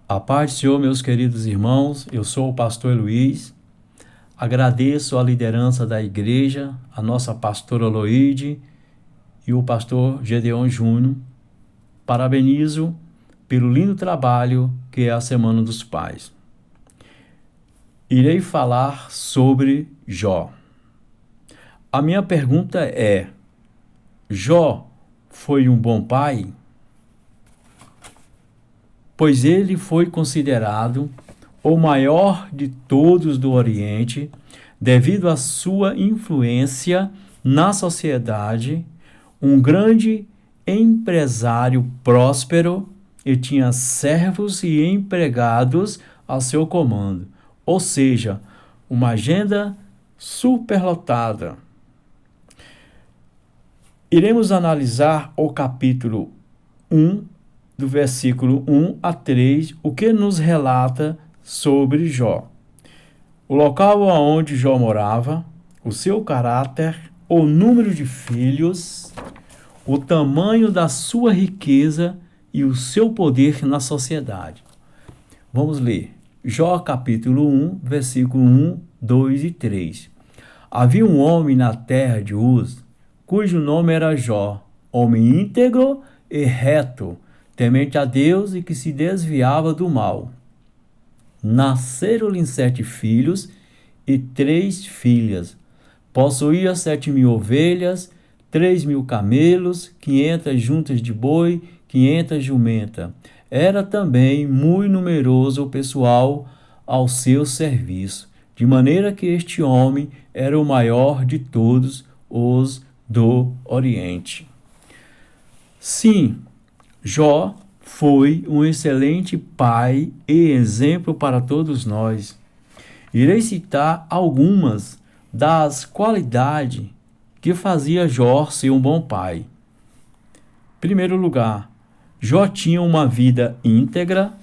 A paz do Senhor, meus queridos irmãos, eu sou o pastor Luiz. Agradeço a liderança da igreja, a nossa pastora Loide e o pastor Gedeon Júnior. Parabenizo pelo lindo trabalho que é a Semana dos Pais. Irei falar sobre Jó. A minha pergunta é: Jó foi um bom pai? Pois ele foi considerado o maior de todos do Oriente, devido à sua influência na sociedade, um grande empresário próspero e tinha servos e empregados a seu comando, ou seja, uma agenda superlotada. Iremos analisar o capítulo 1, do versículo 1 a 3, o que nos relata sobre Jó. O local onde Jó morava, o seu caráter, o número de filhos, o tamanho da sua riqueza e o seu poder na sociedade. Vamos ler. Jó capítulo 1, versículo 1, 2 e 3. Havia um homem na terra de Uz, cujo nome era Jó, homem íntegro e reto, temente a Deus e que se desviava do mal. Nasceram-lhe 7 filhos e 3 filhas. Possuía 7.000 ovelhas, 3.000 camelos, 500 juntas de boi, 500 jumentas. Era também muito numeroso o pessoal ao seu serviço, de maneira que este homem era o maior de todos os do Oriente. Sim, Jó foi um excelente pai e exemplo para todos nós. Irei citar algumas das qualidades que fazia Jó ser um bom pai. Em primeiro lugar, Jó tinha uma vida íntegra,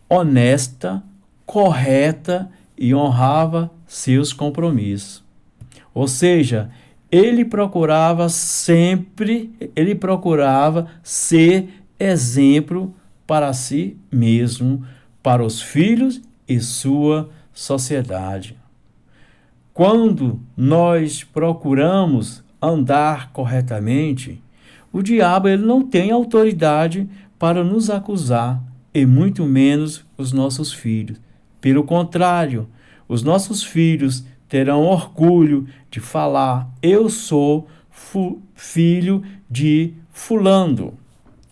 honesta, correta e honrava seus compromissos. Ou seja, ele procurava ser exemplo para si mesmo, para os filhos e sua sociedade. Quando nós procuramos andar corretamente, o diabo ele não tem autoridade para nos acusar, e muito menos os nossos filhos. Pelo contrário, os nossos filhos terão orgulho de falar: eu sou filho de fulano.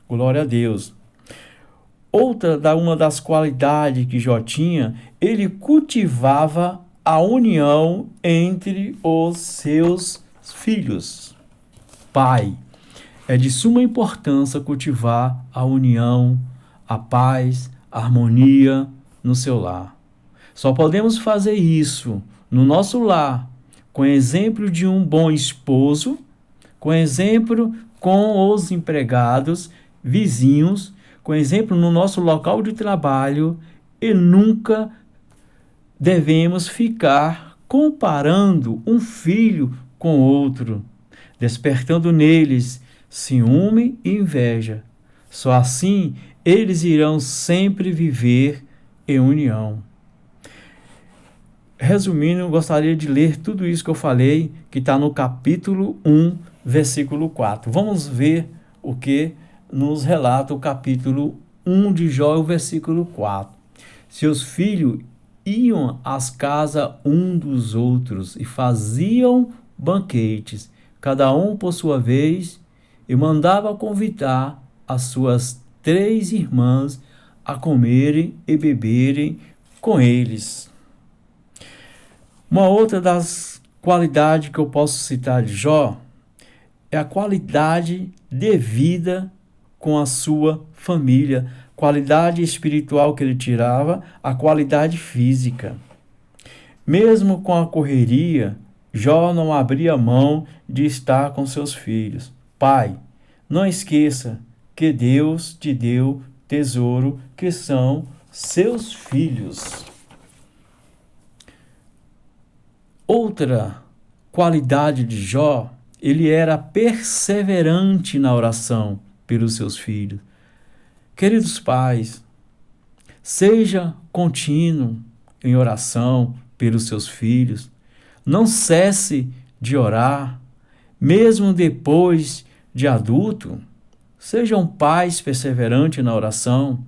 Glória a Deus. Uma das qualidades que Jó tinha, ele cultivava a união entre os seus filhos. Pai, é de suma importância cultivar a união, a paz, a harmonia no seu lar. Só podemos fazer isso no nosso lar, com exemplo de um bom esposo, com exemplo com os empregados, vizinhos, com exemplo no nosso local de trabalho, e nunca devemos ficar comparando um filho com outro, despertando neles ciúme e inveja. Só assim eles irão sempre viver em união. Resumindo, gostaria de ler tudo isso que eu falei, que está no capítulo 1, versículo 4. Vamos ver o que nos relata o capítulo 1 de Jó, o versículo 4. Seus filhos iam às casas um dos outros e faziam banquetes, cada um por sua vez, e mandava convidar as suas 3 irmãs a comerem e beberem com eles. Uma outra das qualidades que eu posso citar de Jó é a qualidade de vida com a sua família, qualidade espiritual que ele tirava, a qualidade física. Mesmo com a correria, Jó não abria mão de estar com seus filhos. Pai, não esqueça que Deus te deu tesouro, que são seus filhos. Outra qualidade de Jó, ele era perseverante na oração pelos seus filhos. Queridos pais, Seja contínuo em oração pelos seus filhos. Não cesse de orar, mesmo depois de adulto. Seja um pai perseverante na oração.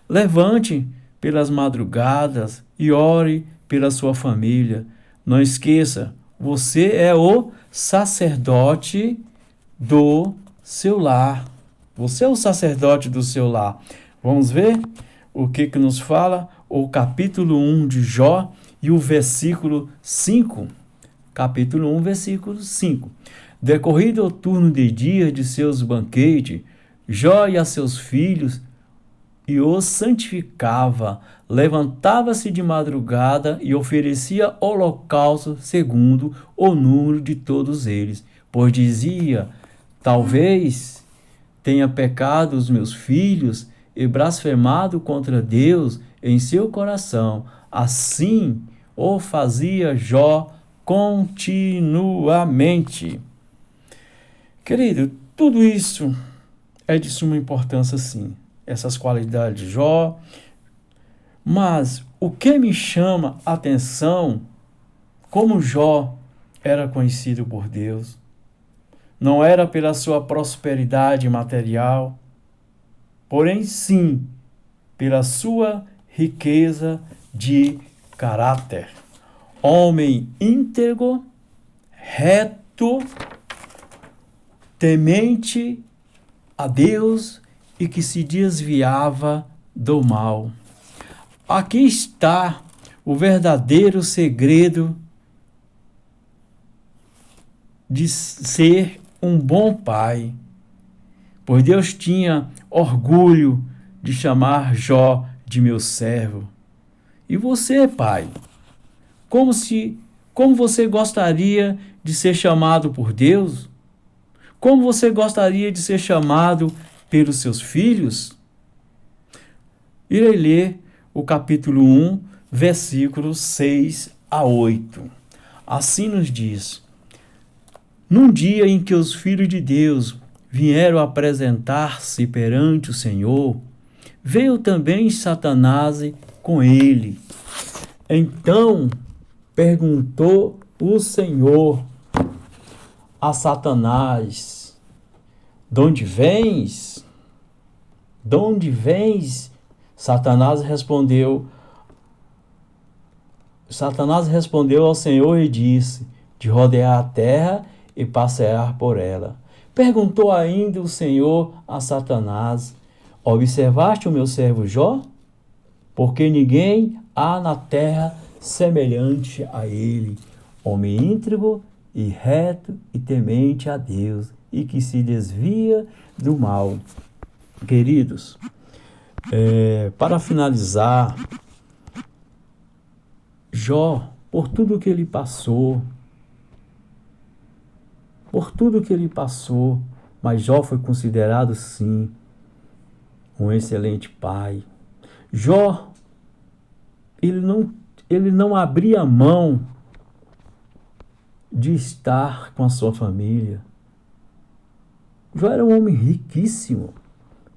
Levante pelas madrugadas e ore pela sua família. Não esqueça, você é o sacerdote do seu lar. Você é o sacerdote do seu lar. Vamos ver o que nos fala o capítulo 1 de Jó e o versículo 5. Capítulo 1, versículo 5. Decorrido o turno de dia de seus banquetes, Jó e a seus filhos e os santificava, levantava-se de madrugada e oferecia holocausto segundo o número de todos eles, pois dizia: talvez tenha pecado os meus filhos e blasfemado contra Deus em seu coração. Assim o fazia Jó continuamente. Querido, tudo isso é de suma importância, sim, essas qualidades de Jó, mas o que me chama a atenção, como Jó era conhecido por Deus, não era pela sua prosperidade material, porém sim pela sua riqueza de caráter. Homem íntegro, reto, temente a Deus e que se desviava do mal. Aqui está o verdadeiro segredo de ser um bom pai, pois Deus tinha orgulho de chamar Jó de meu servo. E você, pai, como você gostaria de ser chamado por Deus? Como você gostaria de ser chamado pelos seus filhos? Irei ler o capítulo 1, versículos 6 a 8. Assim nos diz: num dia em que os filhos de Deus vieram apresentar-se perante o Senhor, veio também Satanás com ele. Então perguntou o Senhor a Satanás: de onde vens? De onde vens? Satanás respondeu ao Senhor e disse: de rodear a terra e passear por ela. Perguntou ainda o Senhor a Satanás: observaste o meu servo Jó? Porque ninguém há na terra semelhante a ele, homem íntegro e reto e temente a Deus, e que se desvia do mal. Queridos, para finalizar, Jó, por tudo que ele passou, mas Jó foi considerado, sim, um excelente pai. Jó, ele não abria mão de estar com a sua família. Jó era um homem riquíssimo.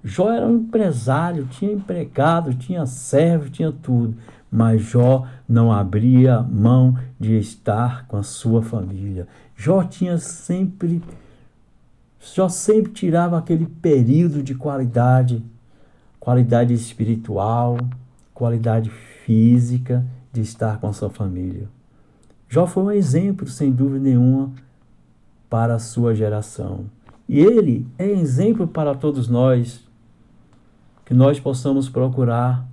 Jó era um empresário, tinha empregado, tinha servo, tinha tudo. Mas Jó não abria mão de estar com a sua família. Jó sempre tirava aquele período de qualidade espiritual, qualidade física de estar com a sua família. Jó foi um exemplo, sem dúvida nenhuma, para a sua geração. E ele é exemplo para todos nós, que nós possamos procurar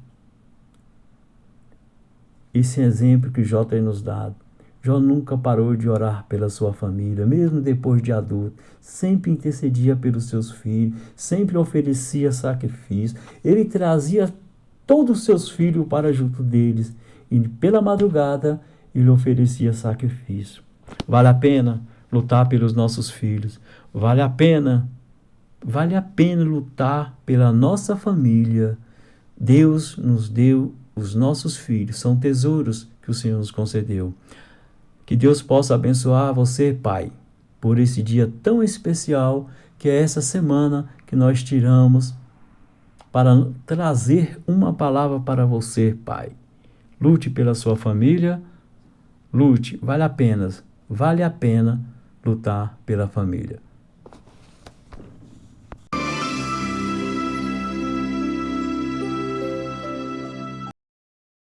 esse exemplo que Jó tem nos dado. Jó nunca parou de orar pela sua família, mesmo depois de adulto. Sempre intercedia pelos seus filhos, sempre oferecia sacrifício. Ele trazia todos os seus filhos para junto deles. E pela madrugada ele oferecia sacrifício. Vale a pena lutar pelos nossos filhos. Vale a pena lutar pela nossa família. Deus nos deu os nossos filhos, são tesouros que o Senhor nos concedeu. Que Deus possa abençoar você, pai, por esse dia tão especial que é essa semana que nós tiramos para trazer uma palavra para você, pai. Lute pela sua família, lute, vale a pena lutar pela família.